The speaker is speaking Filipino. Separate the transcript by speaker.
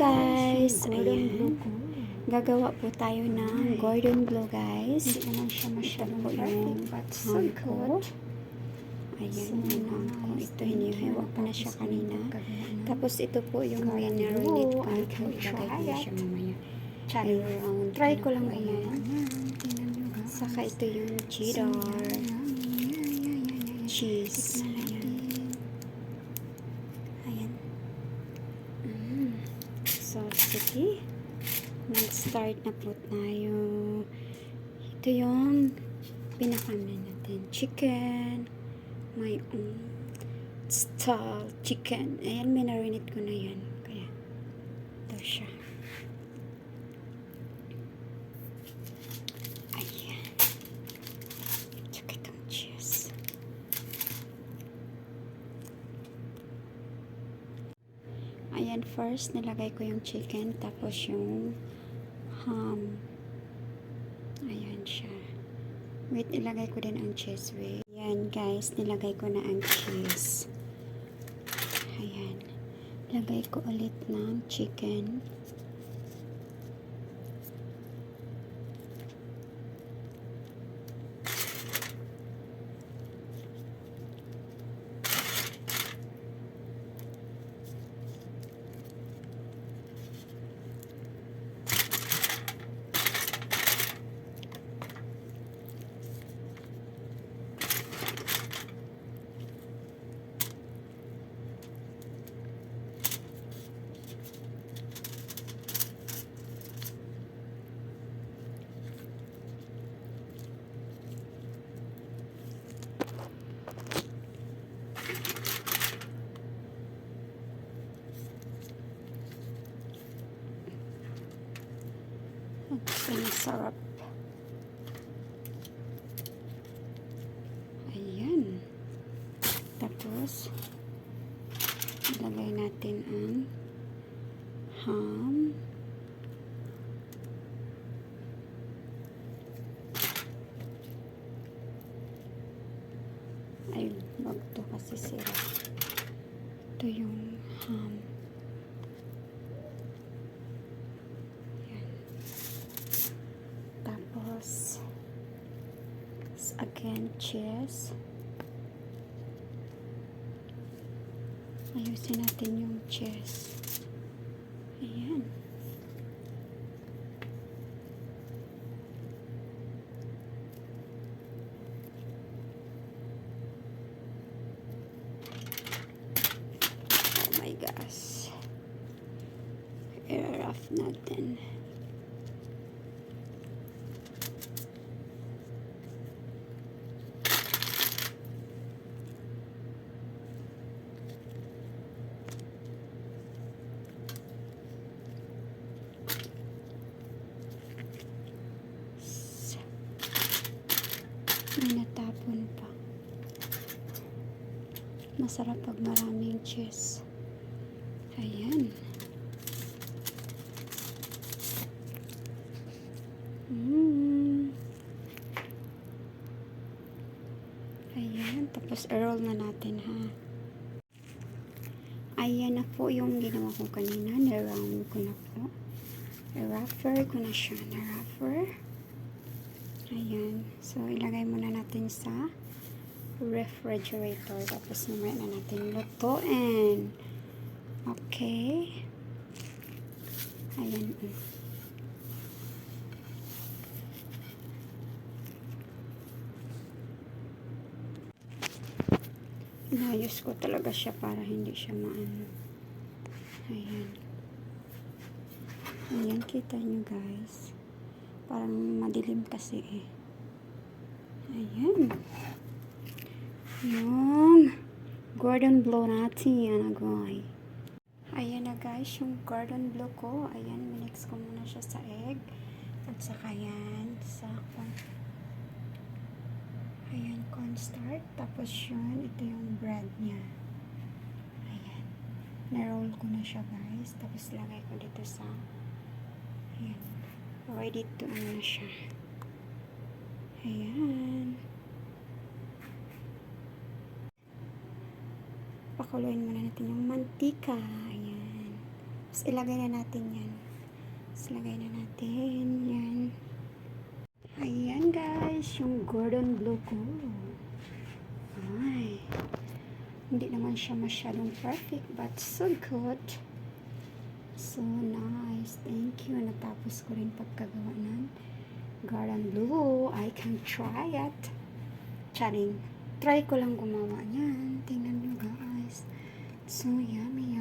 Speaker 1: guys, ayan. Gagawa po tayo ng golden glow guys. Ito po yung ham ko. Ayan yung ham ko. Ito hinihiwa pa na siya kanina. Tapos ito po yung marinate ko. Ilagay ko na siya mamaya. Try ko lang ayan. Saka ito yung cheddar. Cheese. Ayan. So, sige. Mag-start na po tayo. Ito yung pinakaman natin. Chicken. My own style chicken. Ayan, minarinate ko na yan. Kaya, ito siya. Ayan. Tsaka itong cheese. Ayan, first, nilagay ko yung chicken, tapos yung ham. Ayan siya. Wait, ilagay ko din ang cheese. Wait. Ayan, guys, nilagay ko na ang cheese. Ayan. Lagay ko ulit ng chicken. Ang sarap. Ayan. Tapos, ilagay natin ang ham. Ay, wag to kasi sira. Ito yung ham. Tapos, again, cheese. Ayusin natin yung cheese. Ayan. Oh my gosh. I-rough natin. May natapon pa. Masarap pag maraming cheese. Ayan. Ayan. Tapos i-roll na natin ha. Ayan na po yung ginawa ko kanina. Na-round ko na po. I-rougher ko na siya. Na-rougher. Ayan. So, ilagay muna natin sa refrigerator. Tapos, mamaya na natin lutuin. Okay. Ayan. Inayos ko talaga siya para hindi siya maano. Ayan. Ayan, kita nyo guys. Parang madilim kasi eh. Ayan. Yung golden blue natin. Agoy. Ayan na guys, yung golden blue ko. Ayan, minix ko muna siya sa egg. At saka yan, sa ayan, cornstarch. Tapos yun, ito yung bread niya. Ayan. Na-roll ko na siya guys. Tapos lagay ko dito sa ayan. Ready to ano siya. Ayan. Pakuluin muna natin yung mantika. Ayan. Tapos ilagay na natin yan. Tapos ilagay na natin yan. Ayan guys, yung golden blue ko. Ay, hindi naman siya masyadong perfect but so good. So nice. Thank you. Natapos ko rin pagkagawa ng golden blue. I can try it. Charing. Try ko lang gumawa niyan. Tingnan nyo guys. So yummy.